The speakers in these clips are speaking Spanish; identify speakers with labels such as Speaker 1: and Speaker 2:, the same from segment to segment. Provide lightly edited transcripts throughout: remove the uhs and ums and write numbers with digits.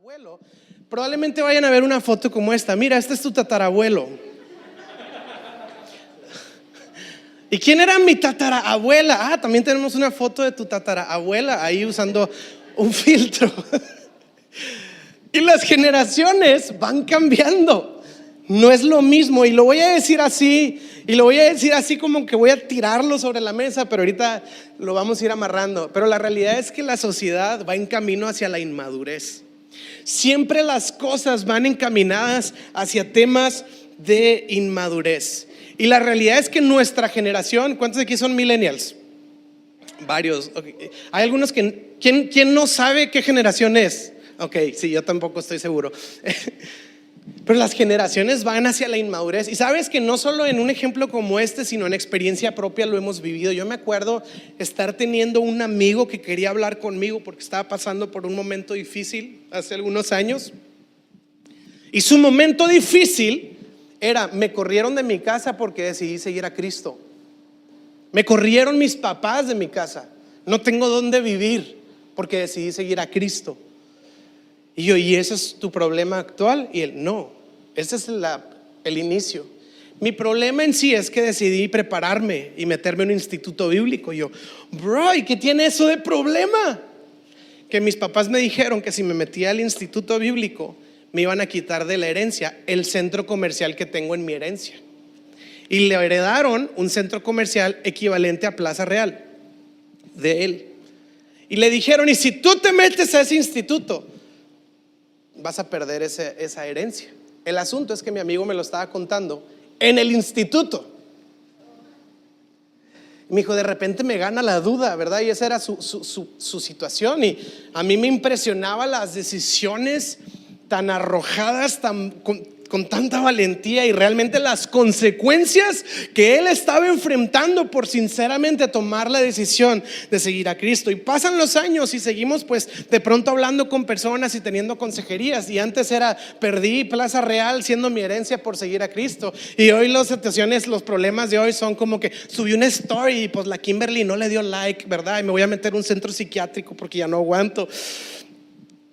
Speaker 1: tatarabuelo, probablemente vayan a ver una foto como esta. Mira, este es tu tatarabuelo. ¿Y quién era mi tatarabuela? Ah, también tenemos una foto de tu tatarabuela ahí usando un filtro. Y las generaciones van cambiando. No es lo mismo. Y lo voy a decir así. Y lo voy a decir así como que voy a tirarlo sobre la mesa, pero ahorita lo vamos a ir amarrando. Pero la realidad es que la sociedad va en camino hacia la inmadurez. Siempre las cosas van encaminadas hacia temas de inmadurez. Y la realidad es que nuestra generación, ¿cuántos de aquí son millennials? Varios. Okay. Hay algunos que, ¿quién no sabe qué generación es? Ok, sí, yo tampoco estoy seguro. Pero las generaciones van hacia la inmadurez. Y sabes que no solo en un ejemplo como este, sino en experiencia propia lo hemos vivido. Yo me acuerdo estar teniendo un amigo que quería hablar conmigo porque estaba pasando por un momento difícil hace algunos años. Y su momento difícil era: me corrieron de mi casa porque decidí seguir a Cristo. Me corrieron mis papás de mi casa. No tengo dónde vivir porque decidí seguir a Cristo. Y yo, ¿y ese es tu problema actual? Y él, no, ese es el inicio. Mi problema en sí es que decidí prepararme y meterme en un instituto bíblico. Y yo, bro, ¿y qué tiene eso de problema? Que mis papás me dijeron que si me metía al instituto bíblico me iban a quitar de la herencia el centro comercial que tengo en mi herencia. Y le heredaron un centro comercial equivalente a Plaza Real de él. Y le dijeron, y si tú te metes a ese instituto, vas a perder esa herencia. El asunto es que mi amigo me lo estaba contando en el instituto. Me dijo, de repente me gana la duda, ¿verdad? Y esa era su situación. Y a mí me impresionaba las decisiones tan arrojadas, con tanta valentía, y realmente las consecuencias que él estaba enfrentando por sinceramente tomar la decisión de seguir a Cristo. Y pasan los años y seguimos pues de pronto hablando con personas y teniendo consejerías. Y antes era, perdí Plaza Real siendo mi herencia por seguir a Cristo. Y hoy las situaciones, los problemas de hoy son como que subí una story y pues la Kimberly no le dio like, ¿verdad? Y me voy a meter a un centro psiquiátrico porque ya no aguanto.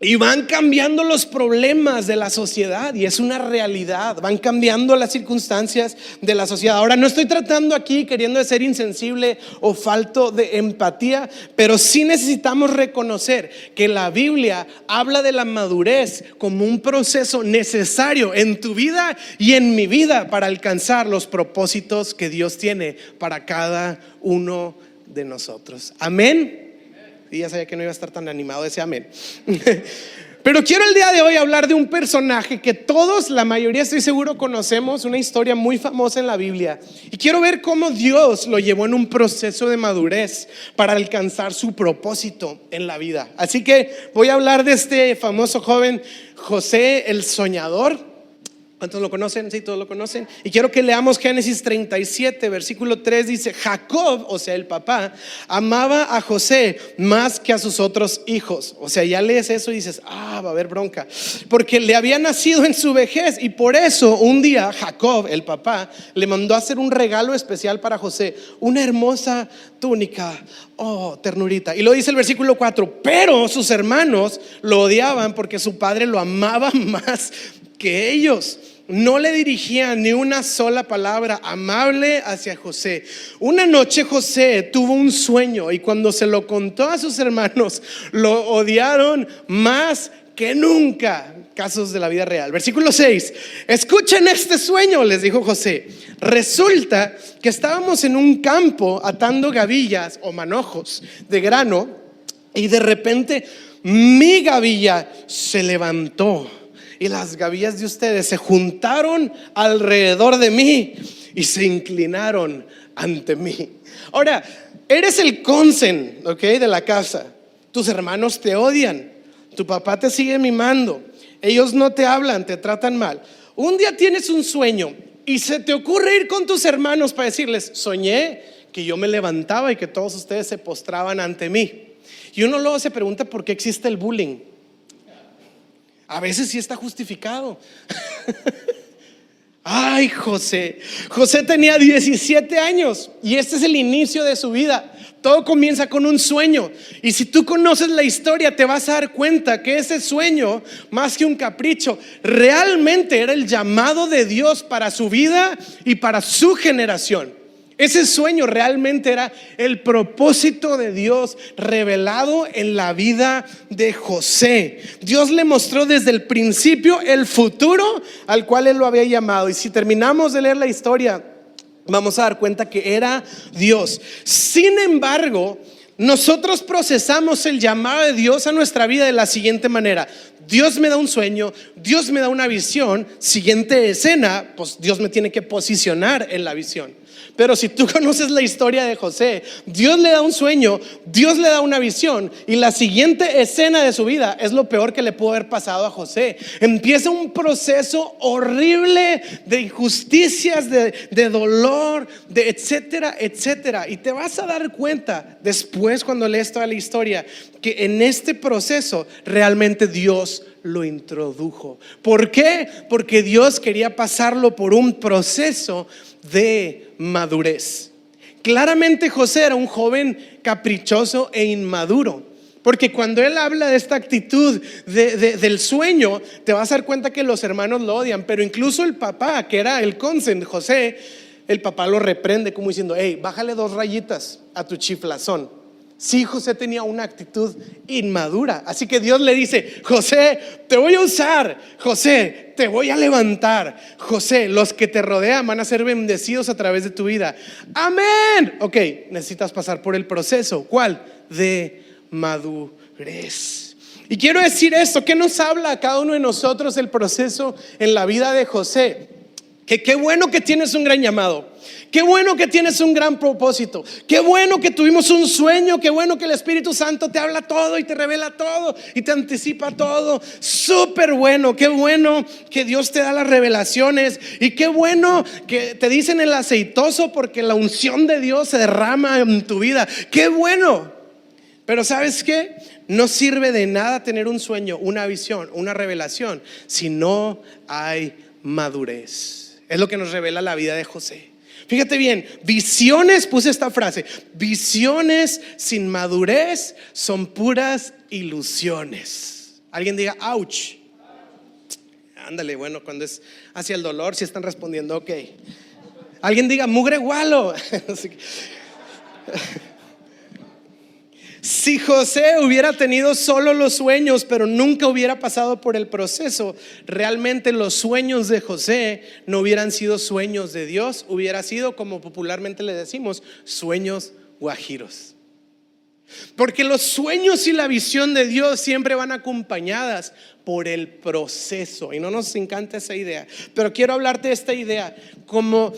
Speaker 1: Y van cambiando los problemas de la sociedad, y es una realidad. Van cambiando las circunstancias de la sociedad. Ahora, no estoy tratando aquí queriendo ser insensible o falto de empatía, pero sí necesitamos reconocer que la Biblia habla de la madurez como un proceso necesario en tu vida y en mi vida para alcanzar los propósitos que Dios tiene para cada uno de nosotros. Amén. Y ya sabía que no iba a estar tan animado ese amén. Pero quiero el día de hoy hablar de un personaje que todos, la mayoría estoy seguro conocemos, una historia muy famosa en la Biblia. Y quiero ver cómo Dios lo llevó en un proceso de madurez para alcanzar su propósito en la vida. Así que voy a hablar de este famoso joven José el soñador. ¿Cuántos lo conocen? Sí, todos lo conocen. Y quiero que leamos Génesis 37, versículo 3. Dice, Jacob, o sea el papá, amaba a José más que a sus otros hijos. O sea, ya lees eso y dices, va a haber bronca, porque le había nacido en su vejez. Y por eso un día Jacob, el papá, le mandó a hacer un regalo especial para José, una hermosa túnica. Oh, ternurita. Y lo dice el versículo 4. Pero sus hermanos lo odiaban porque su padre lo amaba más que ellos. No le dirigían ni una sola palabra amable hacia José. Una noche José tuvo un sueño, y cuando se lo contó a sus hermanos, lo odiaron más que nunca. Casos de la vida real. Versículo 6. Escuchen este sueño, les dijo José. Resulta que estábamos en un campo atando gavillas o manojos de grano, y de repente mi gavilla se levantó y las gavillas de ustedes se juntaron alrededor de mí y se inclinaron ante mí. Ahora, eres el consen, de la casa. Tus hermanos te odian, tu papá te sigue mimando, ellos no te hablan, te tratan mal. Un día tienes un sueño y se te ocurre ir con tus hermanos para decirles, soñé que yo me levantaba y que todos ustedes se postraban ante mí. Y uno luego se pregunta por qué existe el bullying. A veces sí está justificado. Ay, José tenía 17 años y este es el inicio de su vida. Todo comienza con un sueño. Y si tú conoces la historia, te vas a dar cuenta que ese sueño, más que un capricho, realmente era el llamado de Dios para su vida y para su generación. Ese sueño realmente era el propósito de Dios revelado en la vida de José. Dios le mostró desde el principio el futuro al cual él lo había llamado. Y si terminamos de leer la historia, vamos a dar cuenta que era Dios. Sin embargo, nosotros procesamos el llamado de Dios a nuestra vida de la siguiente manera: Dios me da un sueño, Dios me da una visión, siguiente escena, pues Dios me tiene que posicionar en la visión. Pero si tú conoces la historia de José, Dios le da un sueño, Dios le da una visión, y la siguiente escena de su vida es lo peor que le pudo haber pasado a José. Empieza un proceso horrible de injusticias, de dolor, de etcétera, etcétera. Y te vas a dar cuenta después, cuando lees toda la historia, que en este proceso realmente Dios lo introdujo. ¿Por qué? Porque Dios quería pasarlo por un proceso de madurez. Claramente José era un joven caprichoso e inmaduro, porque cuando él habla de esta actitud del sueño, te vas a dar cuenta que los hermanos lo odian. Pero incluso el papá, que era el cónsul José, el papá lo reprende como diciendo: hey, bájale 2 rayitas a tu chiflazón. Sí, José tenía una actitud inmadura. Así que Dios le dice: José, te voy a usar. José, te voy a levantar. José, los que te rodean van a ser bendecidos a través de tu vida. Amén. Ok, necesitas pasar por el proceso. ¿Cuál? De madurez. Y quiero decir esto: ¿qué nos habla a cada uno de nosotros el proceso en la vida de José? Que qué bueno que tienes un gran llamado. Qué bueno que tienes un gran propósito. Qué bueno que tuvimos un sueño. Qué bueno que el Espíritu Santo te habla todo y te revela todo y te anticipa todo. Súper bueno. Qué bueno que Dios te da las revelaciones. Y qué bueno que te dicen el aceitoso, porque la unción de Dios se derrama en tu vida. Qué bueno. Pero ¿sabes qué? No sirve de nada tener un sueño, una visión, una revelación, si no hay madurez. Es lo que nos revela la vida de José. Fíjate bien, visiones, puse esta frase: visiones sin madurez son puras ilusiones. Alguien diga ouch. Ándale, bueno, cuando es hacia el dolor, si están respondiendo, ok. Alguien diga mugre gualo. Si José hubiera tenido solo los sueños, pero nunca hubiera pasado por el proceso, realmente los sueños de José no hubieran sido sueños de Dios, hubiera sido, como popularmente le decimos, sueños guajiros. Porque los sueños y la visión de Dios siempre van acompañadas por el proceso. Y no nos encanta esa idea, pero quiero hablarte de esta idea como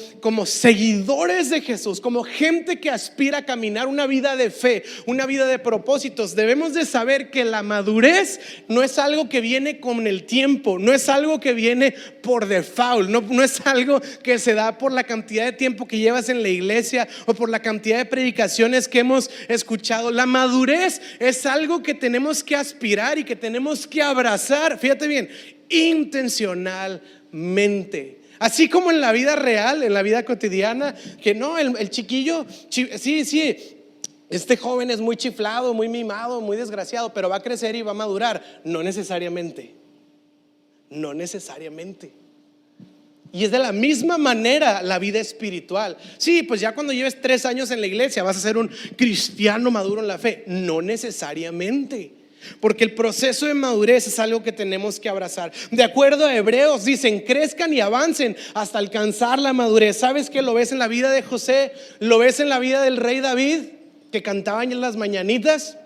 Speaker 1: seguidores de Jesús, como gente que aspira a caminar una vida de fe, una vida de propósitos. Debemos de saber que la madurez no es algo que viene con el tiempo, no es algo que viene por default, no es algo que se da por la cantidad de tiempo que llevas en la iglesia o por la cantidad de predicaciones que hemos escuchado. La madurez es algo que tenemos que aspirar y que tenemos que abrazar. Fíjate bien, intencionalmente. Así como en la vida real, en la vida cotidiana, que no, el chiquillo, sí, este joven es muy chiflado, muy mimado, muy desgraciado, pero va a crecer y va a madurar. No necesariamente. Y es de la misma manera la vida espiritual. Sí, pues ya cuando lleves 3 años en la iglesia vas a ser un cristiano maduro en la fe. No necesariamente. Porque el proceso de madurez es algo que tenemos que abrazar. De acuerdo a Hebreos, dicen: crezcan y avancen hasta alcanzar la madurez. ¿Sabes qué? Lo ves en la vida de José, lo ves en la vida del rey David, que cantaba en las mañanitas.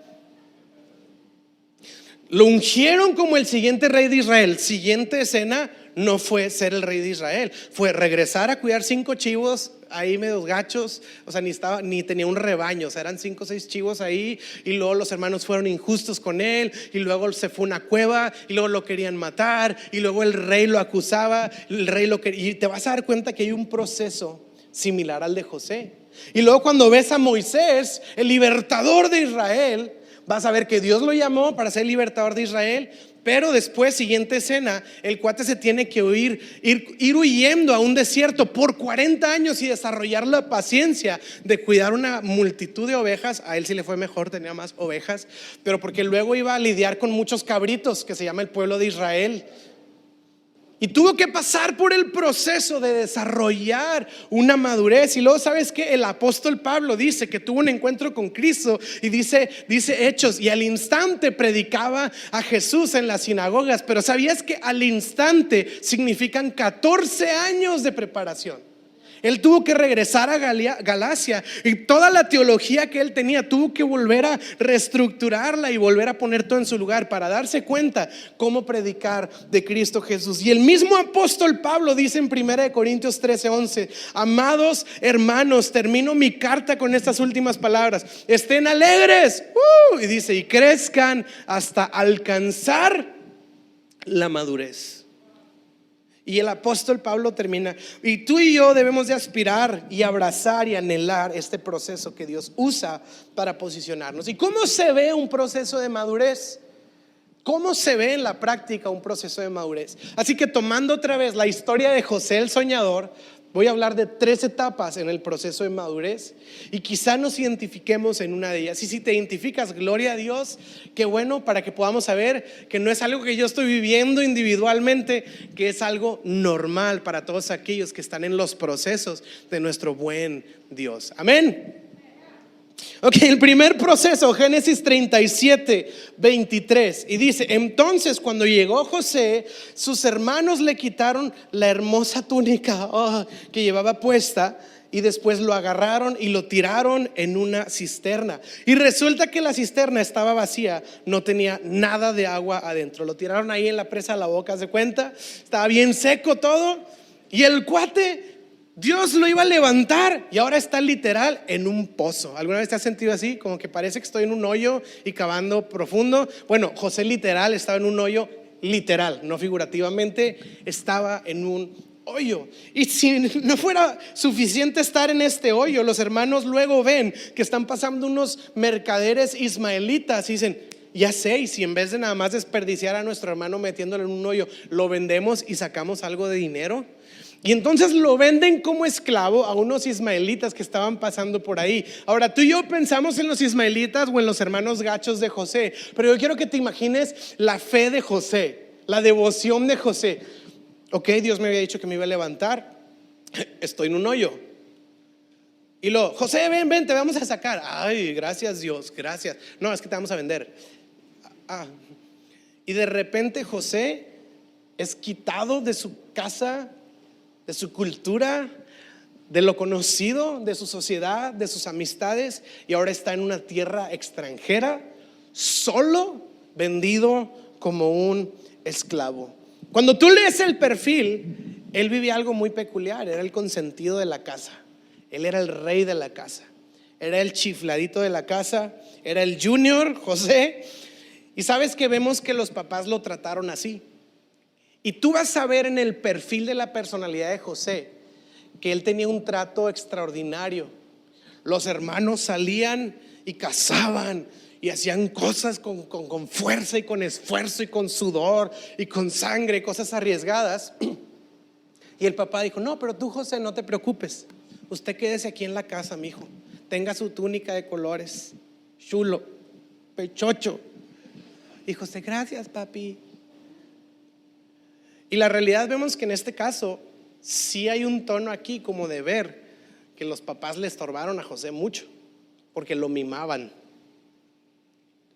Speaker 1: Lo ungieron como el siguiente rey de Israel. Siguiente escena no fue ser el rey de Israel, fue regresar a cuidar 5 chivos ahí medios gachos. O sea, ni tenía un rebaño, o sea, eran 5 o 6 chivos ahí. Y luego los hermanos fueron injustos con él, y luego se fue a una cueva, y luego lo querían matar, y luego el rey lo acusaba, el rey lo quería. Y te vas a dar cuenta que hay un proceso similar al de José. Y luego cuando ves a Moisés, el libertador de Israel, vas a ver que Dios lo llamó para ser libertador de Israel, Pero después, siguiente escena, el cuate se tiene que ir huyendo a un desierto por 40 años y desarrollar la paciencia de cuidar una multitud de ovejas. A él sí le fue mejor, tenía más ovejas, pero porque luego iba a lidiar con muchos cabritos, que se llama el pueblo de Israel. Y tuvo que pasar por el proceso de desarrollar una madurez. Y luego, ¿sabes qué? El apóstol Pablo dice que tuvo un encuentro con Cristo. Y dice Hechos, y al instante predicaba a Jesús en las sinagogas. Pero ¿sabías que al instante significan 14 años de preparación? Él tuvo que regresar a Galacia, y toda la teología que él tenía tuvo que volver a reestructurarla y volver a poner todo en su lugar para darse cuenta cómo predicar de Cristo Jesús. Y el mismo apóstol Pablo dice en 1 Corintios 13:11: amados hermanos, termino mi carta con estas últimas palabras: estén alegres, y dice, y crezcan hasta alcanzar la madurez. Y el apóstol Pablo termina: y tú y yo debemos de aspirar y abrazar y anhelar este proceso que Dios usa para posicionarnos. ¿Y cómo se ve un proceso de madurez? ¿Cómo se ve en la práctica un proceso de madurez? Así que, tomando otra vez la historia de José el soñador, voy a hablar de 3 etapas en el proceso de madurez, y quizá nos identifiquemos en una de ellas. Y si te identificas, gloria a Dios, qué bueno, para que podamos saber que no es algo que yo estoy viviendo individualmente, que es algo normal para todos aquellos que están en los procesos de nuestro buen Dios. Amén. Ok, el primer proceso, Génesis 37:23, y dice: entonces cuando llegó José, sus hermanos le quitaron la hermosa túnica que llevaba puesta, y después lo agarraron y lo tiraron en una cisterna. Y resulta que la cisterna estaba vacía, no tenía nada de agua adentro. Lo tiraron ahí en la presa de la Boca, ¿se cuenta? Estaba bien seco todo, y el cuate, Dios lo iba a levantar, y ahora está literal en un pozo. ¿Alguna vez te has sentido así? Como que parece que estoy en un hoyo y cavando profundo. Bueno, José literal estaba en un hoyo, literal, no figurativamente, estaba en un hoyo. Y si no fuera suficiente estar en este hoyo, los hermanos luego ven que están pasando unos mercaderes ismaelitas y dicen: ya sé, y si en vez de nada más desperdiciar a nuestro hermano metiéndolo en un hoyo, lo vendemos y sacamos algo de dinero. Y entonces lo venden como esclavo a unos ismaelitas que estaban pasando por ahí. Ahora, tú y yo pensamos en los ismaelitas o en los hermanos gachos de José, pero yo quiero que te imagines la fe de José, la devoción de José. Ok, Dios me había dicho que me iba a levantar, estoy en un hoyo. Y luego: José, ven, te vamos a sacar. Ay, gracias Dios, gracias. No, es que te vamos a vender. Y de repente José es quitado de su casa, de su cultura, de lo conocido, de su sociedad, de sus amistades, y ahora está en una tierra extranjera, solo, vendido como un esclavo. Cuando tú lees el perfil, él vivía algo muy peculiar. Era el consentido de la casa, él era el rey de la casa, era el chifladito de la casa, era el junior José. Y sabes que vemos que los papás lo trataron así. Y tú vas a ver en el perfil de la personalidad de José que él tenía un trato extraordinario. Los hermanos salían y cazaban y hacían cosas con fuerza y con esfuerzo y con sudor y con sangre, cosas arriesgadas. Y el papá dijo: no, pero tú, José, no te preocupes, usted quédese aquí en la casa, mi hijo, tenga su túnica de colores, chulo, pechocho. Y José: gracias, papi. Y la realidad, vemos que en este caso sí hay un tono aquí como de ver que los papás le estorbaron a José mucho, porque lo mimaban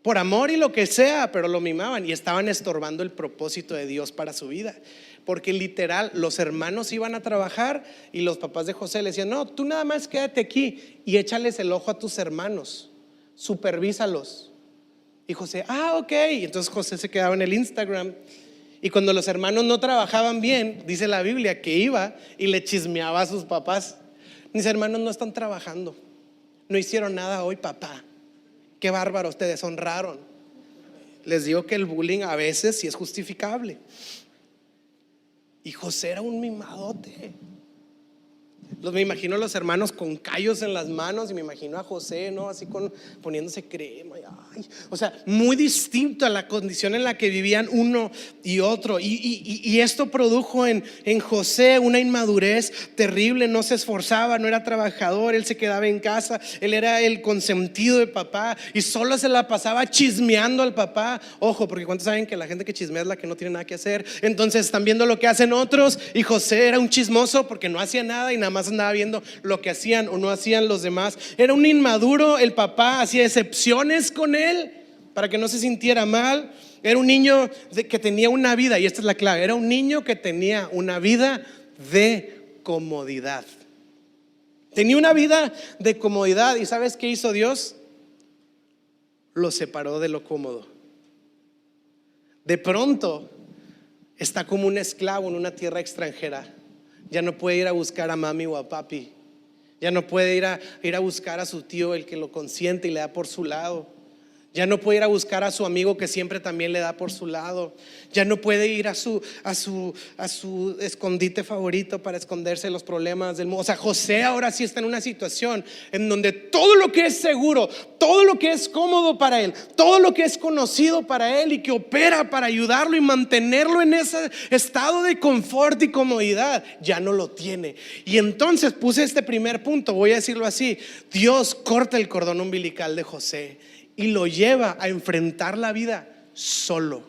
Speaker 1: por amor y lo que sea, pero lo mimaban y estaban estorbando el propósito de Dios para su vida. Porque literal, los hermanos iban a trabajar y los papás de José le decían: no, tú nada más quédate aquí y échales el ojo a tus hermanos, supervísalos. Y José: ok. Y entonces José se quedaba en el Instagram. Y cuando los hermanos no trabajaban bien, dice la Biblia que iba y le chismeaba a sus papás: mis hermanos no están trabajando, no hicieron nada hoy, papá. Qué bárbaros, te deshonraron. Les digo que el bullying a veces sí es justificable. Y José era un mimadote. Me imagino a los hermanos con callos en las manos y me imagino a José, ¿no? Así poniéndose crema. O sea, muy distinto a la condición en la que vivían uno y otro. Y esto produjo en José una inmadurez terrible. No se esforzaba, no era trabajador, él se quedaba en casa, él era el consentido de papá y solo se la pasaba chismeando al papá. Ojo, porque ¿cuántos saben que la gente que chismea es la que no tiene nada que hacer? Entonces están viendo lo que hacen otros, y José era un chismoso porque no hacía nada y nada más andaba viendo lo que hacían o no hacían los demás. Era un inmaduro, el papá hacía excepciones con él para que no se sintiera mal. Era un niño que tenía una vida, y esta es la clave, era un niño que tenía una vida de comodidad. Tenía una vida de comodidad, y ¿sabes qué hizo Dios? Lo separó de lo cómodo. De pronto está como un esclavo en una tierra extranjera. Ya no puede ir a buscar a mami o a papi. Ya no puede ir a buscar a su tío, el que lo consiente y le da por su lado. Ya no puede ir a buscar a su amigo que siempre también le da por su lado. Ya no puede ir a su escondite favorito para esconderse de los problemas del mundo. O sea, José ahora sí está en una situación en donde todo lo que es seguro, todo lo que es cómodo para él, todo lo que es conocido para él y que opera para ayudarlo y mantenerlo en ese estado de confort y comodidad, ya no lo tiene. Y entonces puse este primer punto, voy a decirlo así: Dios corta el cordón umbilical de José y lo lleva a enfrentar la vida solo.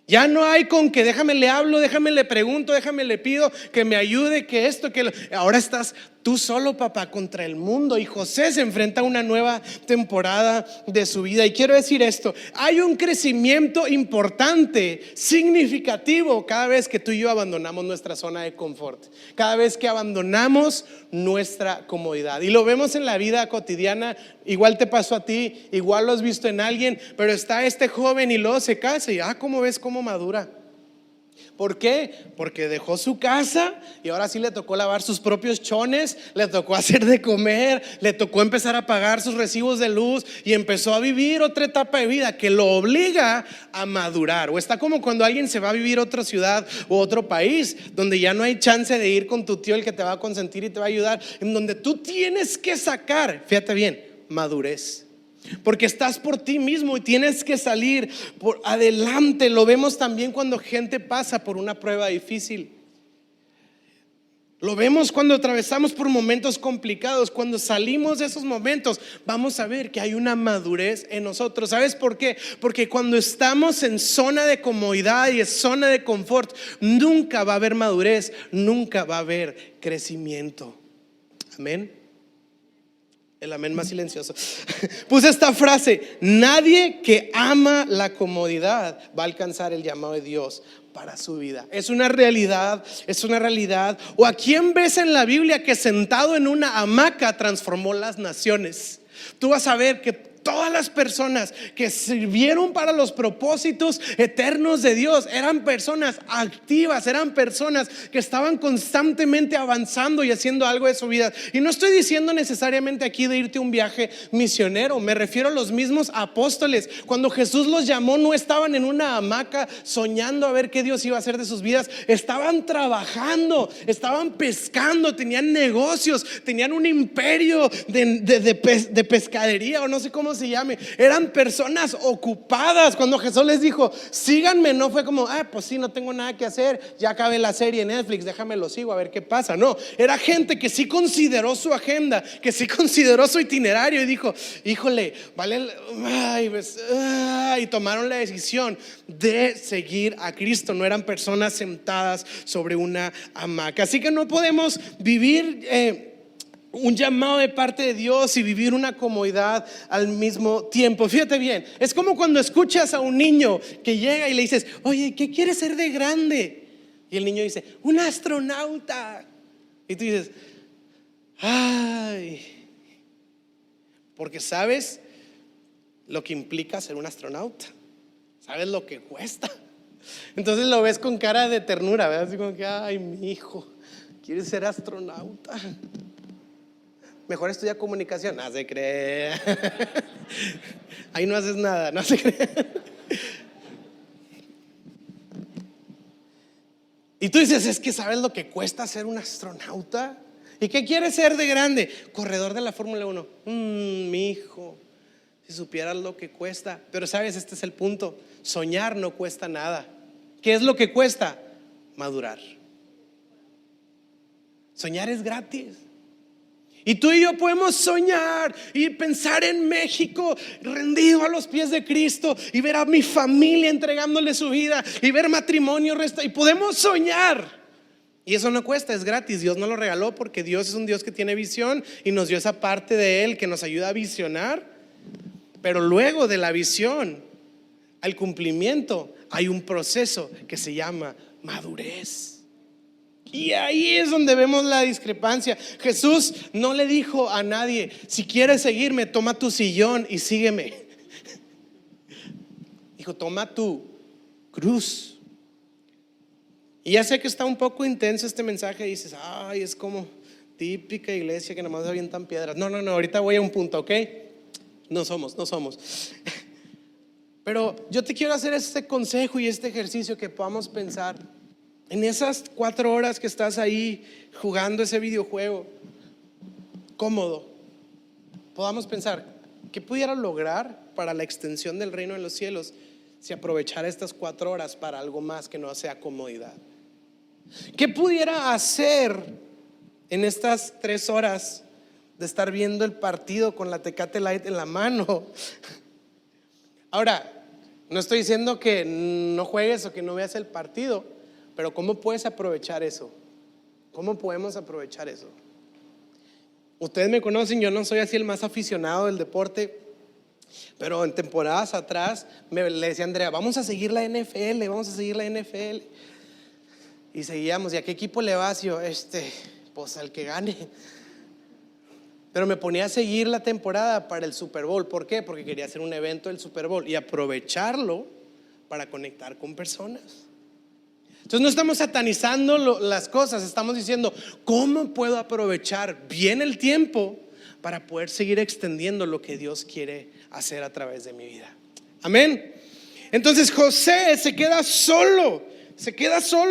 Speaker 1: Ya no hay con que déjame le hablo, déjame le pregunto, déjame le pido que me ayude, que esto, que lo. Ahora estás tú solo, papá, contra el mundo. Y José se enfrenta a una nueva temporada de su vida. Y quiero decir esto: hay un crecimiento importante, significativo, cada vez que tú y yo abandonamos nuestra zona de confort, cada vez que abandonamos nuestra comodidad. Y lo vemos en la vida cotidiana. Igual te pasó a ti, igual lo has visto en alguien. Pero está este joven y luego se casa y ¿cómo ves cómo madura? ¿Por qué? Porque dejó su casa y ahora sí le tocó lavar sus propios chones, le tocó hacer de comer, le tocó empezar a pagar sus recibos de luz y empezó a vivir otra etapa de vida que lo obliga a madurar. O está como cuando alguien se va a vivir a otra ciudad o otro país donde ya no hay chance de ir con tu tío, el que te va a consentir y te va a ayudar, en donde tú tienes que sacar, fíjate bien, madurez. Porque estás por ti mismo y tienes que salir por adelante. Lo vemos también cuando gente pasa por una prueba difícil. Lo vemos cuando atravesamos por momentos complicados. Cuando salimos de esos momentos, vamos a ver que hay una madurez en nosotros. ¿Sabes por qué? Porque cuando estamos en zona de comodidad y en zona de confort, nunca va a haber madurez, nunca va a haber crecimiento. Amén. El amén más silencioso. Puse esta frase: nadie que ama la comodidad va a alcanzar el llamado de Dios para su vida. Es una realidad, es una realidad. ¿O a quién ves en la Biblia que sentado en una hamaca transformó las naciones? Tú vas a ver que todas las personas que sirvieron para los propósitos eternos de Dios eran personas activas, eran personas que estaban constantemente avanzando y haciendo algo de su vida. Y no estoy diciendo necesariamente aquí de irte a un viaje misionero, me refiero a los mismos apóstoles. Cuando Jesús los llamó, no estaban en una hamaca soñando a ver qué Dios iba a hacer de sus vidas. Estaban trabajando, estaban pescando, tenían negocios, tenían un imperio de pescadería, o no sé cómo se llame. Eran personas ocupadas. Cuando Jesús les dijo síganme, no fue como pues sí, no tengo nada que hacer, ya acabé la serie en Netflix, déjame lo sigo a ver qué pasa. No, era gente que sí consideró su agenda, que sí consideró su itinerario y dijo híjole, vale, y tomaron la decisión de seguir a Cristo. No eran personas sentadas sobre una hamaca. Así que no podemos vivir un llamado de parte de Dios y vivir una comodidad al mismo tiempo. Fíjate bien, es como cuando escuchas a un niño que llega y le dices oye, ¿qué quieres ser de grande? Y el niño dice un astronauta. Y tú dices porque sabes lo que implica ser un astronauta, sabes lo que cuesta. Entonces lo ves con cara de ternura, ¿verdad? Así como que mi hijo quiere ser astronauta, mejor estudia comunicación. No se cree. Ahí no haces nada, no se cree. Y tú dices, es que ¿sabes lo que cuesta ser un astronauta? ¿Y qué quieres ser de grande? Corredor de la Fórmula 1. Mi hijo, si supieras lo que cuesta. Pero sabes, este es el punto. Soñar no cuesta nada. ¿Qué es lo que cuesta? Madurar. Soñar es gratis. Y tú y yo podemos soñar y pensar en México rendido a los pies de Cristo y ver a mi familia entregándole su vida y ver matrimonio y podemos soñar. Y eso no cuesta, es gratis. Dios nos lo regaló porque Dios es un Dios que tiene visión y nos dio esa parte de Él que nos ayuda a visionar. Pero luego de la visión al cumplimiento hay un proceso que se llama madurez. Y ahí es donde vemos la discrepancia. Jesús no le dijo a nadie, si quieres seguirme, toma tu sillón y sígueme. Dijo, toma tu cruz. Y ya sé que está un poco intenso este mensaje. Y dices, ay, es como típica iglesia que nomás avientan piedras. No, ahorita voy a un punto, ¿ok? No somos. Pero yo te quiero hacer este consejo y este ejercicio que podamos pensar. En esas 4 horas que estás ahí jugando ese videojuego cómodo, podamos pensar, ¿qué pudiera lograr para la extensión del reino de los cielos si aprovechara estas 4 horas para algo más que no sea comodidad? ¿Qué pudiera hacer en estas 3 horas de estar viendo el partido con la Tecate Light en la mano? Ahora, no estoy diciendo que no juegues o que no veas el partido, pero ¿cómo puedes aprovechar eso? ¿Cómo podemos aprovechar eso? Ustedes me conocen, yo no soy así el más aficionado del deporte, pero en temporadas atrás le decía a Andrea, vamos a seguir la NFL. Y seguíamos, ¿y a qué equipo le vas? Y yo, pues al que gane. Pero me ponía a seguir la temporada para el Super Bowl. ¿Por qué? Porque quería hacer un evento del Super Bowl y aprovecharlo para conectar con personas. Entonces no estamos satanizando las cosas, estamos diciendo, ¿cómo puedo aprovechar bien el tiempo para poder seguir extendiendo lo que Dios quiere hacer a través de mi vida? Amén. Entonces José se queda solo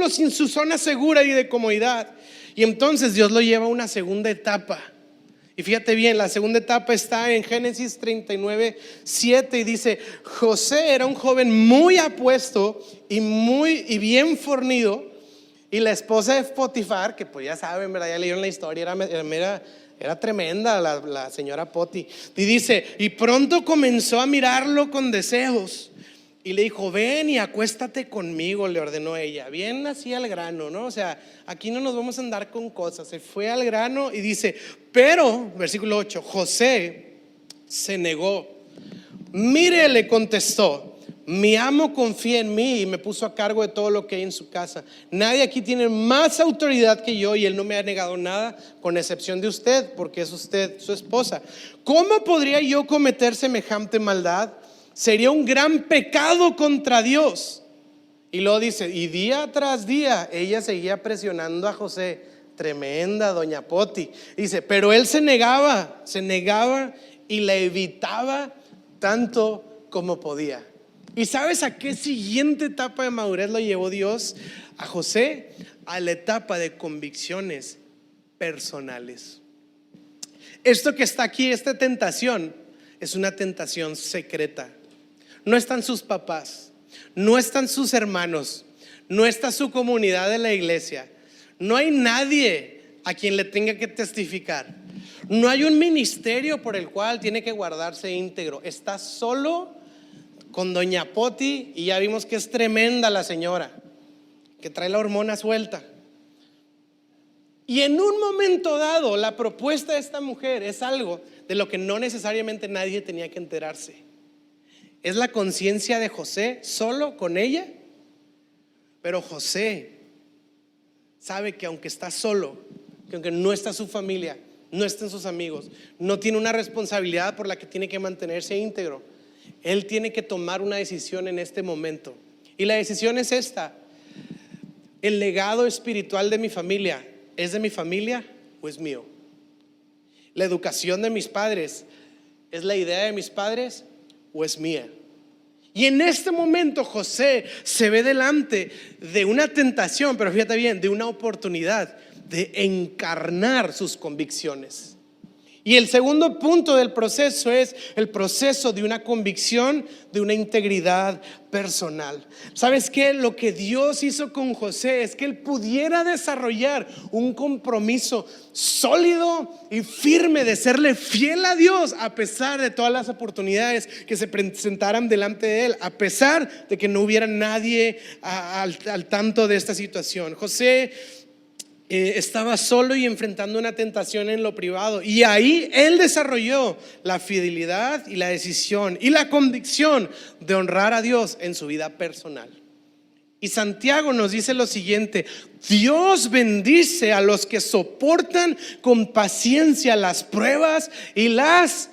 Speaker 1: sin su zona segura y de comodidad. Y entonces Dios lo lleva a una segunda etapa. Y fíjate bien, la segunda etapa está en Génesis 39:7 y dice, José era un joven muy apuesto y bien fornido, y la esposa de Potifar, que pues ya saben, ¿verdad? Ya leyeron la historia, era tremenda la señora Poti. Y dice, y pronto comenzó a mirarlo con deseos. Y le dijo, ven y acuéstate conmigo, le ordenó ella. Bien así al grano, ¿no? O sea, aquí no nos vamos a andar con cosas. Se fue al grano y dice, pero, versículo 8, José se negó. Mire, le contestó, mi amo confía en mí y me puso a cargo de todo lo que hay en su casa. Nadie aquí tiene más autoridad que yo y él no me ha negado nada, con excepción de usted, porque es usted su esposa. ¿Cómo podría yo cometer semejante maldad? Sería un gran pecado contra Dios. Y luego dice, y día tras día ella seguía presionando a José. Tremenda doña Poti. Dice, pero él se negaba y la evitaba tanto como podía. ¿Y sabes a qué siguiente etapa de madurez lo llevó Dios a José? A la etapa de convicciones personales. Esto que está aquí, esta tentación, es una tentación secreta. No están sus papás, no están sus hermanos, no está su comunidad de la iglesia, no hay nadie a quien le tenga que testificar, no hay un ministerio por el cual tiene que guardarse íntegro. Está solo con doña Poti y ya vimos que es tremenda la señora, que trae la hormona suelta. Y en un momento dado la propuesta de esta mujer es algo de lo que no necesariamente nadie tenía que enterarse. Es la conciencia de José solo con ella. Pero José sabe que aunque está solo, que aunque no está su familia, no están sus amigos, no tiene una responsabilidad por la que tiene que mantenerse íntegro, él tiene que tomar una decisión en este momento. Y la decisión es esta: ¿el legado espiritual de mi familia es de mi familia o es mío? ¿La educación de mis padres es la idea de mis padres o es mía? Y en este momento José se ve delante de una tentación, pero fíjate bien, de una oportunidad de encarnar sus convicciones. Y el segundo punto del proceso es el proceso de una convicción, de una integridad personal. ¿Sabes qué? Lo que Dios hizo con José es que él pudiera desarrollar un compromiso sólido y firme de serle fiel a Dios a pesar de todas las oportunidades que se presentaran delante de él, a pesar de que no hubiera nadie al tanto de esta situación. José estaba solo y enfrentando una tentación en lo privado, y ahí él desarrolló la fidelidad y la decisión y la convicción de honrar a Dios en su vida personal. Y Santiago nos dice lo siguiente: Dios bendice a los que soportan con paciencia las pruebas y las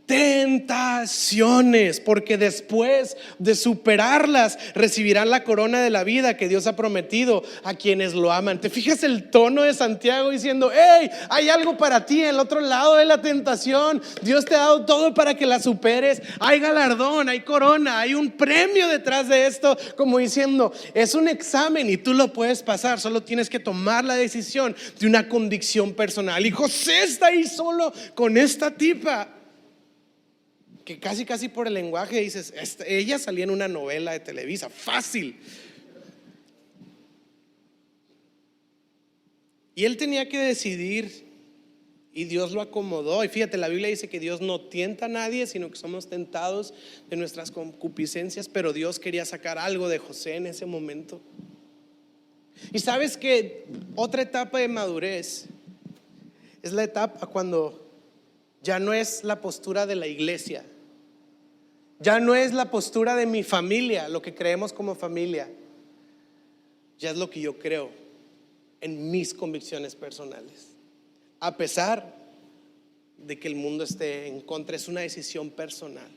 Speaker 1: tentaciones, porque después de superarlas recibirán la corona de la vida que Dios ha prometido a quienes lo aman. ¿Te fijas el tono de Santiago diciendo: hey, hay algo para ti en el otro lado de la tentación? Dios te ha dado todo para que la superes. Hay galardón, hay corona, hay un premio detrás de esto, como diciendo, es un examen y tú lo puedes pasar, solo tienes que tomar la decisión de una convicción personal. Y José está ahí solo con esta tipa que casi por el lenguaje dices, ella salía en una novela de Televisa, fácil. Y él tenía que decidir, y Dios lo acomodó. Y fíjate, la Biblia dice que Dios no tienta a nadie, sino que somos tentados de nuestras concupiscencias. Pero Dios quería sacar algo de José en ese momento. Y sabes que otra etapa de madurez es la etapa cuando ya no es la postura de la iglesia, ya no es la postura de mi familia, lo que creemos como familia, ya es lo que yo creo en mis convicciones personales. A pesar de que el mundo esté en contra, es una decisión personal.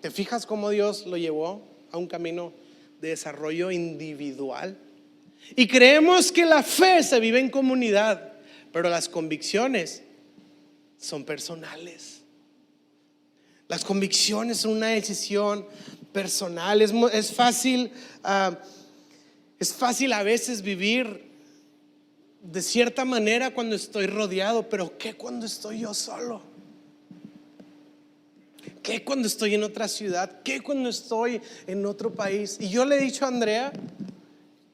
Speaker 1: ¿Te fijas cómo Dios lo llevó a un camino de desarrollo individual? Y creemos que la fe se vive en comunidad, pero las convicciones son personales. Las convicciones son una decisión personal. Es fácil a veces vivir de cierta manera cuando estoy rodeado, pero ¿qué cuando estoy yo solo? ¿Qué cuando estoy en otra ciudad? ¿Qué cuando estoy en otro país? Y yo le he dicho a Andrea,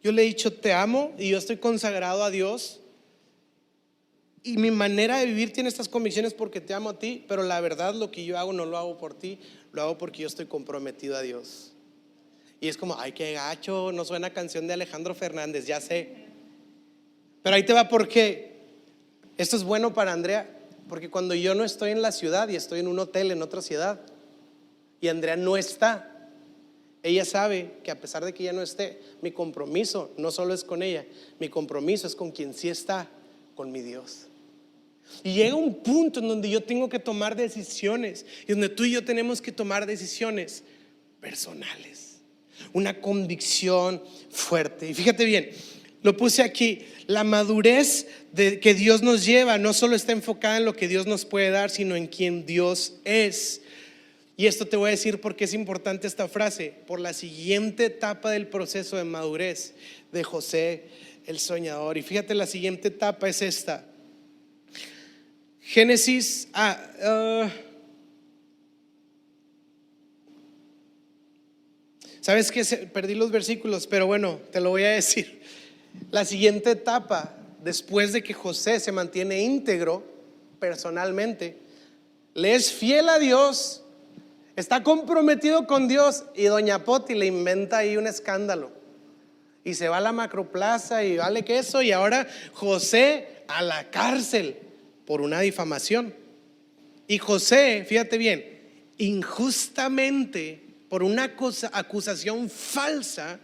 Speaker 1: yo le he dicho te amo y yo estoy consagrado a Dios. Y mi manera de vivir tiene estas convicciones porque te amo a ti, pero la verdad lo que yo hago no lo hago por ti, lo hago porque yo estoy comprometido a Dios. Y es como, ay, qué gacho, no suena canción de Alejandro Fernández, ya sé. Pero ahí te va, porque esto es bueno para Andrea, porque cuando yo no estoy en la ciudad y estoy en un hotel en otra ciudad y Andrea no está, ella sabe que a pesar de que ella no esté, mi compromiso no solo es con ella, mi compromiso es con quien sí está, con mi Dios. Y llega un punto en donde yo tengo que tomar decisiones, y donde tú y yo tenemos que tomar decisiones personales, una convicción fuerte. Y fíjate bien, lo puse aquí, la madurez que Dios nos lleva no solo está enfocada en lo que Dios nos puede dar, sino en quien Dios es. Y esto te voy a decir por qué es importante esta frase: por la siguiente etapa del proceso de madurez de José el soñador. Y fíjate, la siguiente etapa es esta. Génesis sabes que perdí los versículos, pero bueno, te lo voy a decir. La siguiente etapa, después de que José se mantiene íntegro personalmente, le es fiel a Dios, está comprometido con Dios, y doña Poti le inventa ahí un escándalo y se va a la Macroplaza y vale queso, y ahora José a la cárcel por una difamación. Y José, fíjate bien, injustamente por una acusación falsa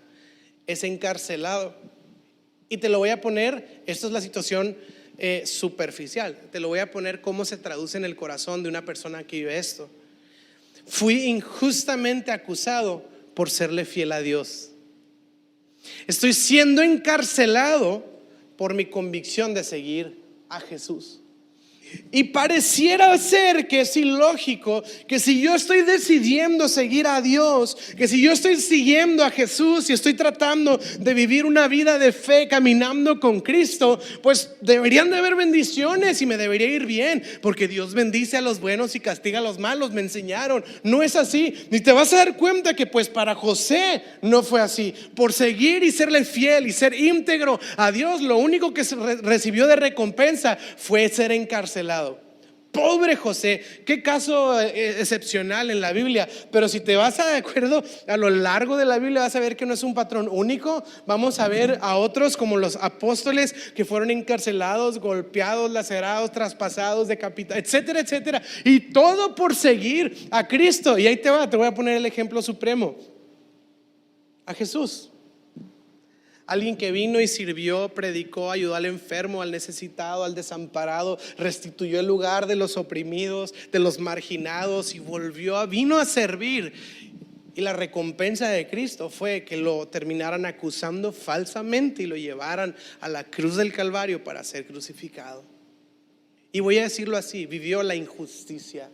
Speaker 1: es encarcelado. Y te lo voy a poner, esto es la situación superficial, te lo voy a poner cómo se traduce en el corazón de una persona que vive esto. Fui injustamente acusado por serle fiel a Dios. Estoy siendo encarcelado por mi convicción de seguir a Jesús. Y pareciera ser que es ilógico que si yo estoy decidiendo seguir a Dios, que si yo estoy siguiendo a Jesús y estoy tratando de vivir una vida de fe caminando con Cristo, pues deberían de haber bendiciones y me debería ir bien, porque Dios bendice a los buenos y castiga a los malos, me enseñaron. No es así. Ni te vas a dar cuenta que pues para José no fue así. Por seguir y serle fiel y ser íntegro a Dios, lo único que recibió de recompensa fue ser encarcelado. Pobre José, qué caso excepcional en la Biblia. Pero si te vas de acuerdo a lo largo de la Biblia, vas a ver que no es un patrón único. Vamos a ver a otros como los apóstoles que fueron encarcelados, golpeados, lacerados, traspasados, decapitados, etcétera, etcétera. Y todo por seguir a Cristo. Y ahí te voy a poner el ejemplo supremo: a Jesús. Alguien que vino y sirvió, predicó, ayudó al enfermo, al necesitado, al desamparado, restituyó el lugar de los oprimidos, de los marginados, y vino a servir. Y la recompensa de Cristo fue que lo terminaran acusando falsamente y lo llevaran a la cruz del Calvario para ser crucificado. Y voy a decirlo así: vivió la injusticia.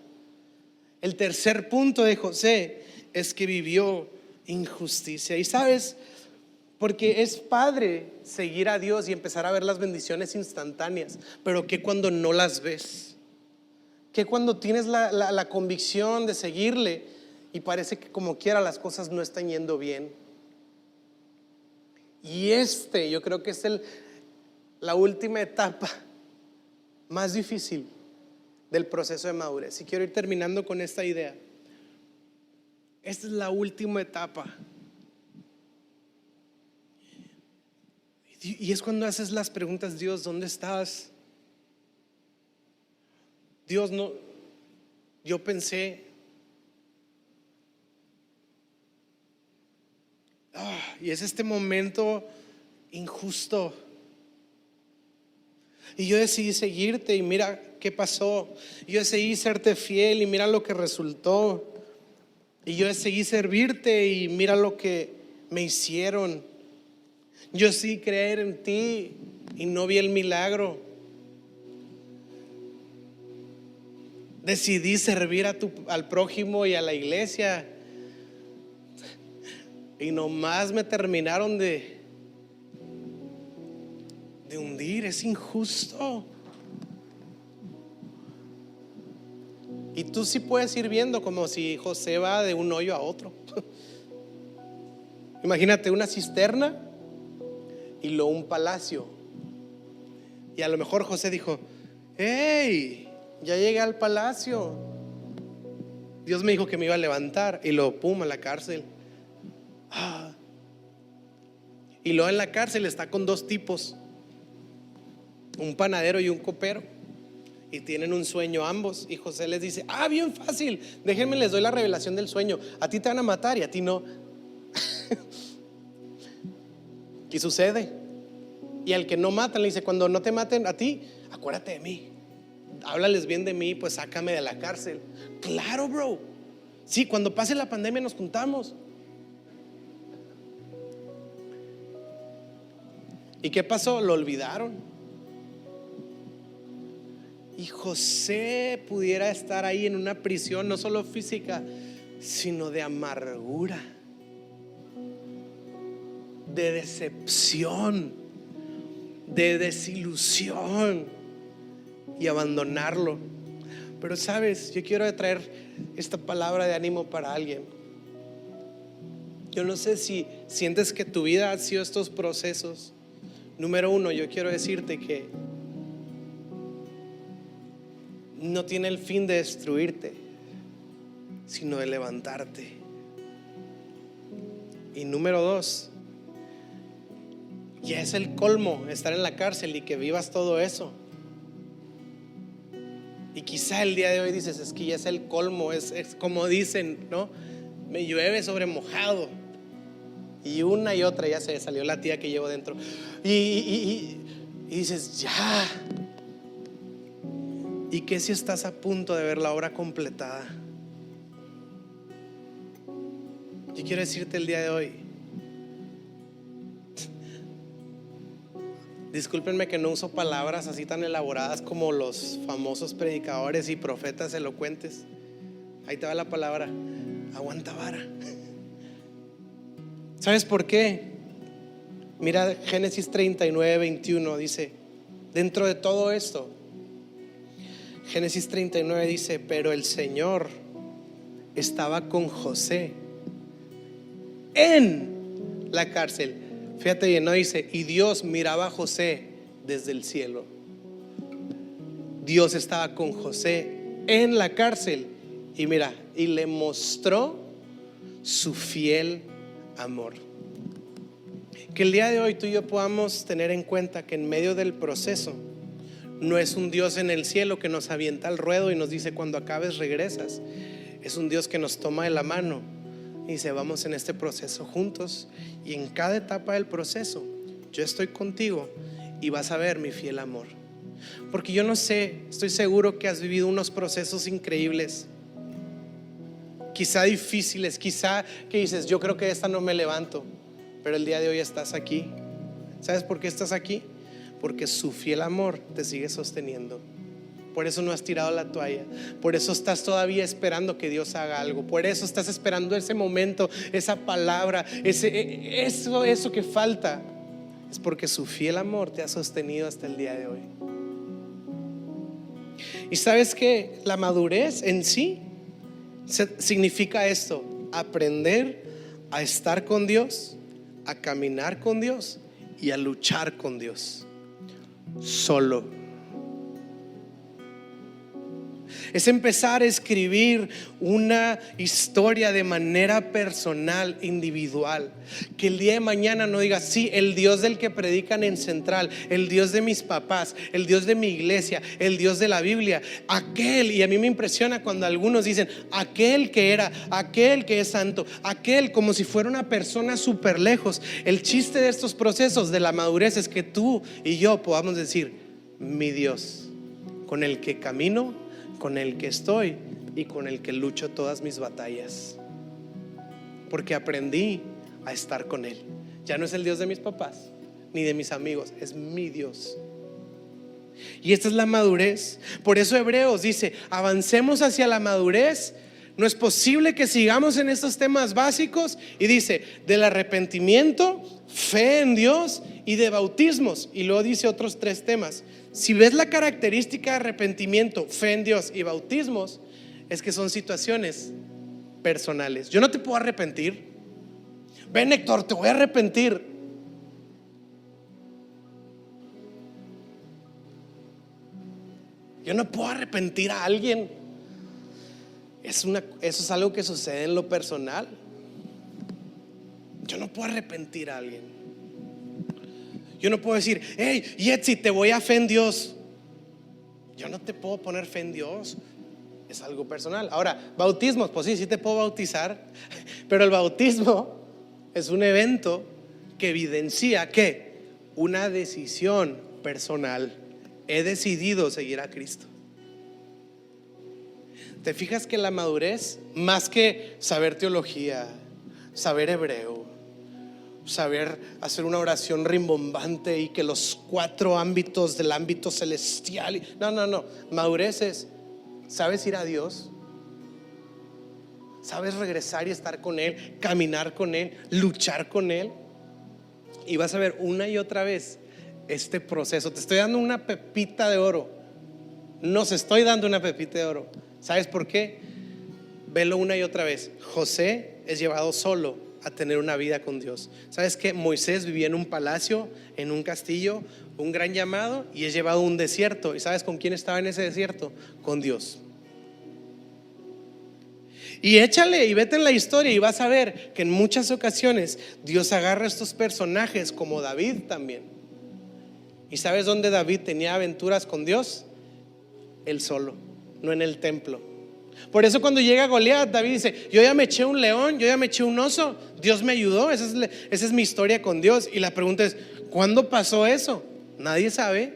Speaker 1: El tercer punto de José es que vivió injusticia. Y sabes, porque es padre seguir a Dios y empezar a ver las bendiciones instantáneas, pero ¿qué cuando no las ves? ¿Qué cuando tienes la convicción de seguirle y parece que como quiera las cosas no están yendo bien? Y yo creo que es la última etapa más difícil del proceso de madurez. Y quiero ir terminando con esta idea. Esta es la última etapa. Y es cuando haces las preguntas: Dios, ¿dónde estás? Dios, no, yo pensé, y es este momento injusto, y yo decidí seguirte y mira qué pasó. Yo decidí serte fiel y mira lo que resultó. Y yo decidí servirte y mira lo que me hicieron. Yo sí creer en ti y no vi el milagro. Decidí servir al prójimo y a la iglesia y nomás me terminaron de hundir. Es injusto. Y tú sí puedes ir viendo como si José va de un hoyo a otro. Imagínate una cisterna y luego un palacio. Y a lo mejor José dijo: hey, ya llegué al palacio, Dios me dijo que me iba a levantar. Y luego pum, a la cárcel. Y luego en la cárcel está con dos tipos, un panadero y un copero, y tienen un sueño ambos. Y José les dice: bien fácil, déjenme les doy la revelación del sueño. A ti te van a matar y a ti no. Y sucede. Y al que no matan le dice: cuando no te maten a ti, acuérdate de mí, háblales bien de mí, pues sácame de la cárcel. Claro, bro. Sí, cuando pase la pandemia nos juntamos. ¿Y qué pasó? Lo olvidaron. Y José pudiera estar ahí en una prisión, no solo física, sino de amargura, de decepción, de desilusión, y abandonarlo. Pero sabes, yo quiero traer esta palabra de ánimo para alguien. Yo no sé si sientes que tu vida ha sido estos procesos. Número uno, yo quiero decirte que no tiene el fin de destruirte, sino de levantarte. Y número dos, ya es el colmo estar en la cárcel y que vivas todo eso. Y quizá el día de hoy dices: es que ya es el colmo, es como dicen, ¿no? Me llueve sobre mojado. Y una y otra ya se salió la tía que llevo dentro. Y dices: ya. ¿Y qué si estás a punto de ver la obra completada? Yo quiero decirte el día de hoy: Discúlpenme que no uso palabras así tan elaboradas como los famosos predicadores y profetas elocuentes. Ahí te va la palabra: aguanta vara. ¿Sabes por qué? Mira Génesis 39:21, dice, dentro de todo esto, Génesis 39 dice: pero el Señor estaba con José en la cárcel. Fíjate bien, no dice y Dios miraba a José desde el cielo. Dios estaba con José en la cárcel y mira, y le mostró su fiel amor. Que el día de hoy tú y yo podamos tener en cuenta que en medio del proceso no es un Dios en el cielo que nos avienta al ruedo y nos dice cuando acabes regresas. Es un Dios que nos toma de la mano y dice vamos en este proceso juntos, y en cada etapa del proceso yo estoy contigo y vas a ver mi fiel amor. Porque yo no sé, estoy seguro que has vivido unos procesos increíbles, quizá difíciles, quizá que dices yo creo que de esta no me levanto, pero el día de hoy estás aquí. ¿Sabes por qué estás aquí? Porque su fiel amor te sigue sosteniendo. Por eso no has tirado la toalla. Por eso estás todavía esperando que Dios haga algo. Por eso estás esperando ese momento, esa palabra, eso que falta. Es porque su fiel amor te ha sostenido hasta el día de hoy. Y sabes que la madurez en sí significa esto: aprender a estar con Dios, a caminar con Dios y a luchar con Dios solo. Es empezar a escribir una historia de manera personal, individual. Que el día de mañana no digas, sí, el Dios del que predican en Central, el Dios de mis papás, el Dios de mi iglesia, el Dios de la Biblia, aquel. Y a mí me impresiona cuando algunos dicen aquel que era, aquel que es santo, aquel, como si fuera una persona súper lejos. El chiste de estos procesos de la madurez es que tú y yo podamos decir mi Dios, con el que camino, con el que estoy y con el que lucho todas mis batallas, porque aprendí a estar con Él. Ya no es el Dios de mis papás ni de mis amigos, es mi Dios. Y esta es la madurez. Por eso Hebreos dice: avancemos hacia la madurez. No es posible que sigamos en estos temas básicos. Y dice del arrepentimiento, fe en Dios y de bautismos. Y luego dice otros 3 temas. Si ves la característica de arrepentimiento, fe en Dios y bautismos, es que son situaciones personales. Yo no te puedo arrepentir. Ven, Héctor, te voy a arrepentir. Yo no puedo arrepentir a alguien. Eso es algo que sucede en lo personal. Yo no puedo arrepentir a alguien. Yo no puedo decir, hey, Yetzi, te voy a fe en Dios. Yo no te puedo poner fe en Dios. Es algo personal. Ahora, bautismos, pues sí te puedo bautizar. Pero el bautismo es un evento que evidencia que una decisión personal. He decidido seguir a Cristo. ¿Te fijas que la madurez, más que saber teología, saber hebreo, saber hacer una oración rimbombante y que los 4 ámbitos del ámbito celestial, no, madurez es, sabes ir a Dios, sabes regresar y estar con Él, caminar con Él, luchar con Él, y vas a ver una y otra vez este proceso. Te estoy dando una pepita de oro, nos estoy dando una pepita de oro. ¿Sabes por qué? Velo una y otra vez. José es llevado solo a tener una vida con Dios. ¿Sabes qué? Moisés vivía en un palacio, en un castillo, un gran llamado, y es llevado a un desierto. ¿Y sabes con quién estaba en ese desierto? Con Dios. Y échale y vete en la historia y vas a ver que en muchas ocasiones Dios agarra a estos personajes, como David también. ¿Y sabes dónde David tenía aventuras con Dios? Él solo, no en el templo. Por eso cuando llega Goliat, David dice, yo ya me eché un león, yo ya me eché un oso, Dios me ayudó. Esa es mi historia con Dios. Y la pregunta es, ¿cuándo pasó eso? Nadie sabe,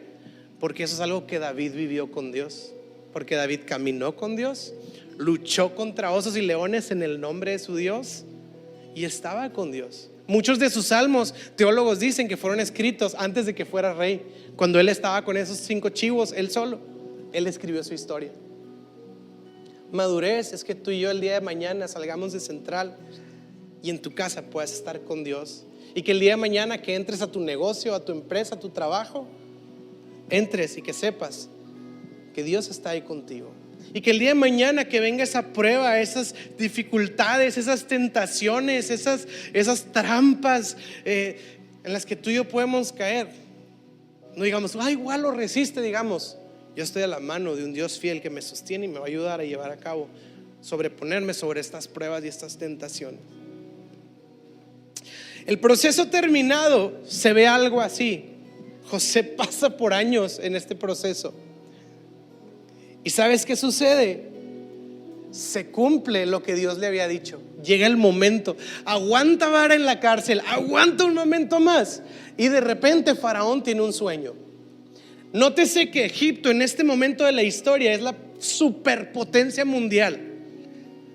Speaker 1: porque eso es algo que David vivió con Dios. Porque David caminó con Dios, luchó contra osos y leones en el nombre de su Dios y estaba con Dios. Muchos de sus salmos, teólogos dicen que fueron escritos antes de que fuera rey. Cuando él estaba con esos 5 chivos, él solo, él escribió su historia. Madurez es que tú y yo el día de mañana salgamos de Central y en tu casa puedas estar con Dios. Y que el día de mañana que entres a tu negocio, a tu empresa, a tu trabajo, entres y que sepas que Dios está ahí contigo. Y que el día de mañana que venga esa prueba, esas dificultades, esas tentaciones, esas trampas en las que tú y yo podemos caer, no digamos, igual lo resiste, digamos, yo estoy a la mano de un Dios fiel que me sostiene y me va a ayudar a llevar a cabo, sobreponerme sobre estas pruebas y estas tentaciones. El proceso terminado se ve algo así. José pasa por años en este proceso. ¿Y sabes qué sucede? Se cumple lo que Dios le había dicho. Llega el momento, aguanta vara en la cárcel, aguanta un momento más. Y de repente Faraón tiene un sueño. Nótese que Egipto en este momento de la historia es la superpotencia mundial.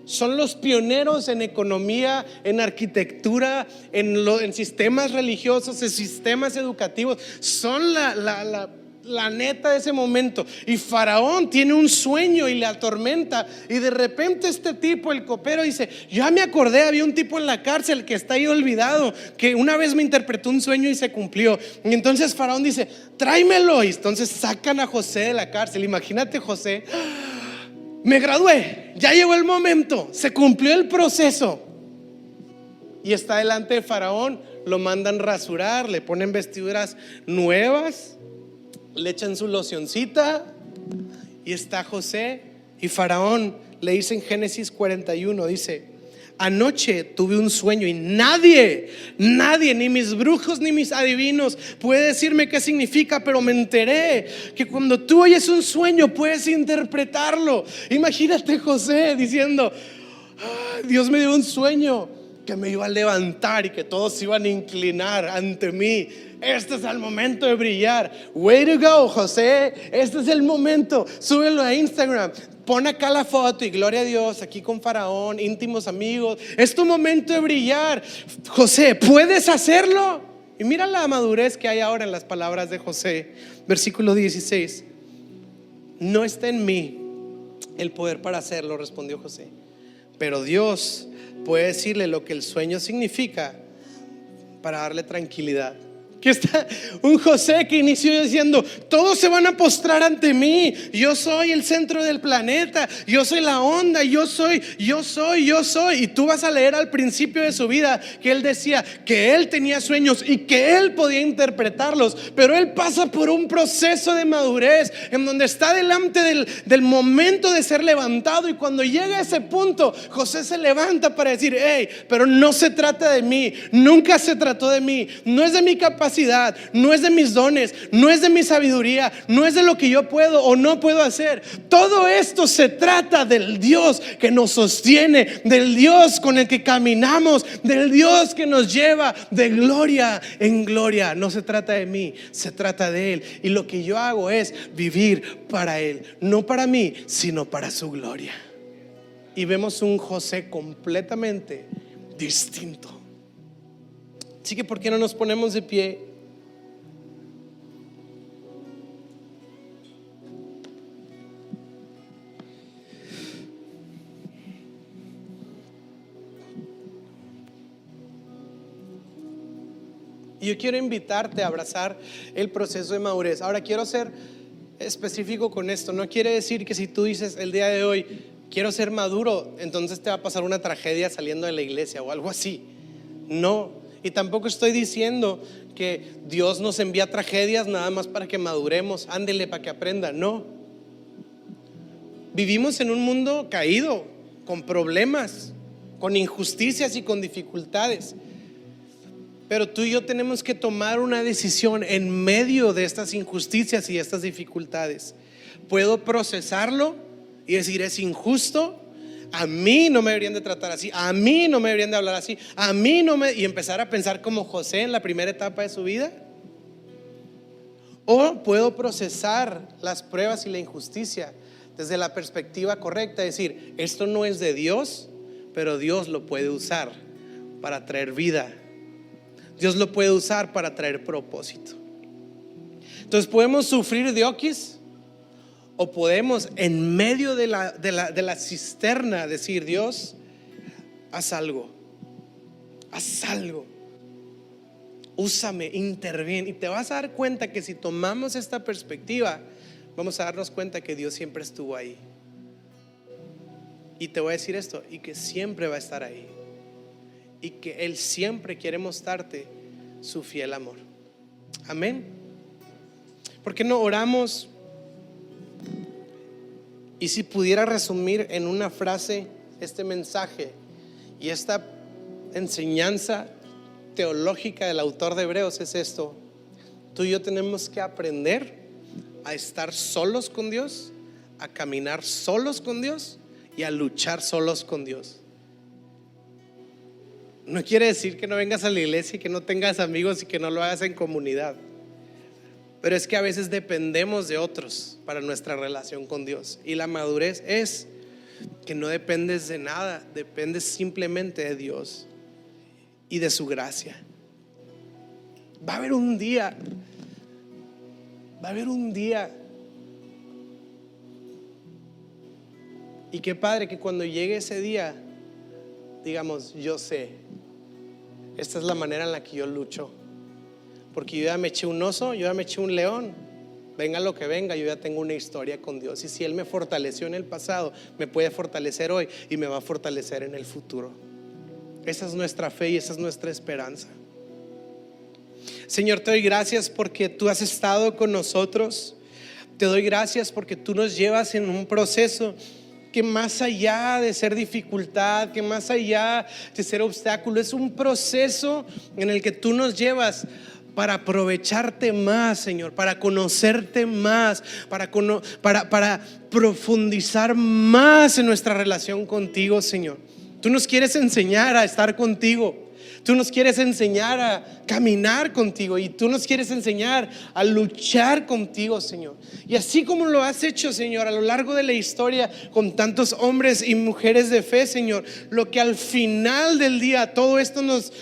Speaker 1: Son los pioneros en economía, en arquitectura, en sistemas religiosos, en sistemas educativos. Son la neta de ese momento. Y Faraón tiene un sueño y le atormenta. Y de repente este tipo, el copero, dice: ya me acordé, había un tipo en la cárcel que está ahí olvidado, que una vez me interpretó un sueño y se cumplió. Y entonces Faraón dice: tráemelo. Y entonces sacan a José de la cárcel. Imagínate José: me gradué, ya llegó el momento, se cumplió el proceso. Y está delante de Faraón, lo mandan rasurar, le ponen vestiduras nuevas, le echan su locioncita y está José. Y Faraón le dice en Génesis 41, dice: anoche tuve un sueño y nadie, ni mis brujos ni mis adivinos puede decirme qué significa, pero me enteré que cuando tú oyes un sueño puedes interpretarlo. Imagínate José diciendo: Dios me dio un sueño que me iba a levantar y que todos se iban a inclinar ante mí. Este es el momento de brillar. Way to go, José. Este es el momento. Súbelo a Instagram. Pon acá la foto y gloria a Dios, aquí con Faraón, íntimos amigos. Es tu momento de brillar. José, ¿puedes hacerlo? Y mira la madurez que hay ahora en las palabras de José. Versículo 16. No está en mí el poder para hacerlo, respondió José, pero Dios puede decirle lo que el sueño significa para darle tranquilidad. Que está un José que inició diciendo: todos se van a postrar ante mí, yo soy el centro del planeta, yo soy la onda, yo soy. Y tú vas a leer al principio de su vida que él decía que él tenía sueños y que él podía interpretarlos, pero él pasa por un proceso de madurez en donde está delante del momento de ser levantado. Y cuando llega a ese punto, José se levanta para decir: hey, pero no se trata de mí, nunca se trató de mí, no es de mi capacidad, no es de mis dones, no es de mi sabiduría, no es de lo que yo puedo o no puedo hacer. Todo esto se trata del Dios que nos sostiene, del Dios con el que caminamos, del Dios que nos lleva de gloria en gloria. No se trata de mí, se trata de Él. Y lo que yo hago es vivir para Él, no para mí, sino para su gloria. Y vemos un José completamente distinto. Así que ¿por qué no nos ponemos de pie? Y yo quiero invitarte a abrazar el proceso de madurez. Ahora quiero ser específico con esto. No quiere decir que si tú dices el día de hoy: quiero ser maduro, entonces te va a pasar una tragedia saliendo de la iglesia o algo así. No. Y tampoco estoy diciendo que Dios nos envía tragedias nada más para que maduremos, ándele para que aprenda. No. Vivimos en un mundo caído, con problemas, con injusticias y con dificultades. Pero tú y yo tenemos que tomar una decisión en medio de estas injusticias y estas dificultades. Puedo procesarlo y decir: es injusto, a mí no me deberían de tratar así, a mí no me deberían de hablar así, a mí no me... y empezar a pensar como José en la primera etapa de su vida. O puedo procesar las pruebas y la injusticia desde la perspectiva correcta, decir: esto no es de Dios, pero Dios lo puede usar para traer vida Dios lo puede usar para traer propósito. Entonces podemos sufrir de oquis, o podemos en medio de la cisterna decir: Dios, haz algo, úsame, interviene. Y te vas a dar cuenta que si tomamos esta perspectiva, vamos a darnos cuenta que Dios siempre estuvo ahí. Y te voy a decir esto, y que siempre va a estar ahí, y que Él siempre quiere mostrarte su fiel amor. Amén. ¿Por qué no oramos? Y si pudiera resumir en una frase este mensaje y esta enseñanza teológica del autor de Hebreos, es esto: tú y yo tenemos que aprender a estar solos con Dios, a caminar solos con Dios y a luchar solos con Dios. No quiere decir que no vengas a la iglesia y que no tengas amigos y que no lo hagas en comunidad, pero es que a veces dependemos de otros para nuestra relación con Dios. Y la madurez es que no dependes de nada, dependes simplemente de Dios y de su gracia. Va a haber un día y qué padre que cuando llegue ese día digamos: yo sé, esta es la manera en la que yo lucho, porque yo ya me eché un oso, yo ya me eché un león. Venga lo que venga, yo ya tengo una historia con Dios. Y si Él me fortaleció en el pasado, me puede fortalecer hoy y me va a fortalecer en el futuro. Esa es nuestra fe y esa es nuestra esperanza. Señor, te doy gracias porque tú has estado con nosotros. Te doy gracias porque tú nos llevas en un proceso que más allá de ser dificultad, que más allá de ser obstáculo, es un proceso en el que tú nos llevas para aprovecharte más, Señor, para conocerte más, para profundizar más en nuestra relación contigo, Señor. Tú nos quieres enseñar a estar contigo. Tú nos quieres enseñar a caminar contigo, y tú nos quieres enseñar a luchar contigo, Señor. Y así como lo has hecho, Señor, a lo largo de la historia con tantos hombres y mujeres de fe, Señor, lo que al final del día todo esto nos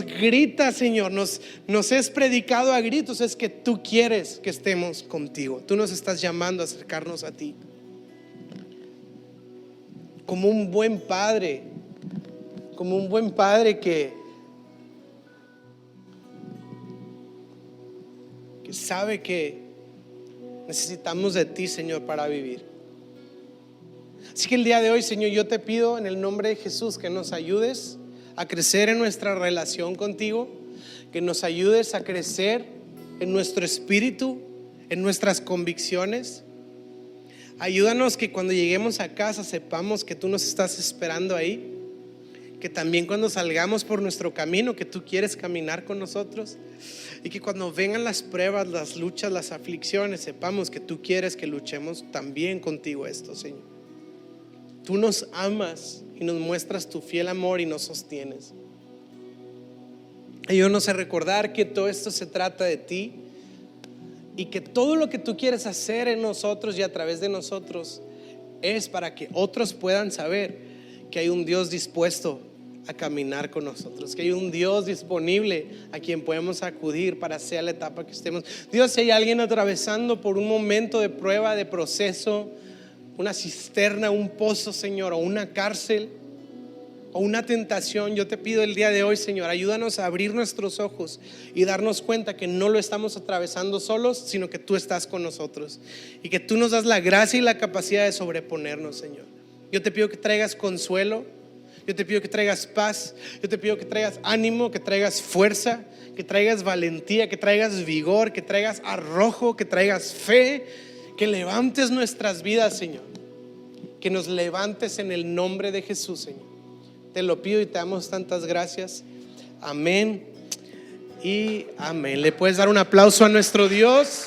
Speaker 1: grita, Señor, nos es predicado a gritos, es que tú quieres que estemos contigo. Tú nos estás llamando a acercarnos a ti como un buen padre. Como un buen padre que sabe que necesitamos de ti, Señor, para vivir. Así que el día de hoy, Señor, yo te pido en el nombre de Jesús que nos ayudes a crecer en nuestra relación contigo, que nos ayudes a crecer en nuestro espíritu, en nuestras convicciones. Ayúdanos que cuando lleguemos a casa sepamos que tú nos estás esperando ahí. Que también cuando salgamos por nuestro camino, que tú quieres caminar con nosotros. Y que cuando vengan las pruebas, las luchas, las aflicciones, sepamos que tú quieres que luchemos también contigo esto, Señor. Tú nos amas y nos muestras tu fiel amor y nos sostienes. Ayúdanos a recordar que todo esto se trata de ti, y que todo lo que tú quieres hacer en nosotros y a través de nosotros es para que otros puedan saber que hay un Dios dispuesto a caminar con nosotros, que hay un Dios disponible a quien podemos acudir para sea la etapa que estemos. Dios, si hay alguien atravesando por un momento de prueba, de proceso, una cisterna, un pozo, Señor, o una cárcel, o una tentación, yo te pido el día de hoy, Señor, ayúdanos a abrir nuestros ojos y darnos cuenta que no lo estamos atravesando solos, sino que tú estás con nosotros, y que tú nos das la gracia y la capacidad de sobreponernos, Señor. Yo te pido que traigas consuelo, yo te pido que traigas paz, yo te pido que traigas ánimo, que traigas fuerza, que traigas valentía, que traigas vigor, que traigas arrojo, que traigas fe, que levantes nuestras vidas, Señor, que nos levantes en el nombre de Jesús, Señor. Te lo pido y te damos tantas gracias. Amén y amén. ¿Le puedes dar un aplauso a nuestro Dios?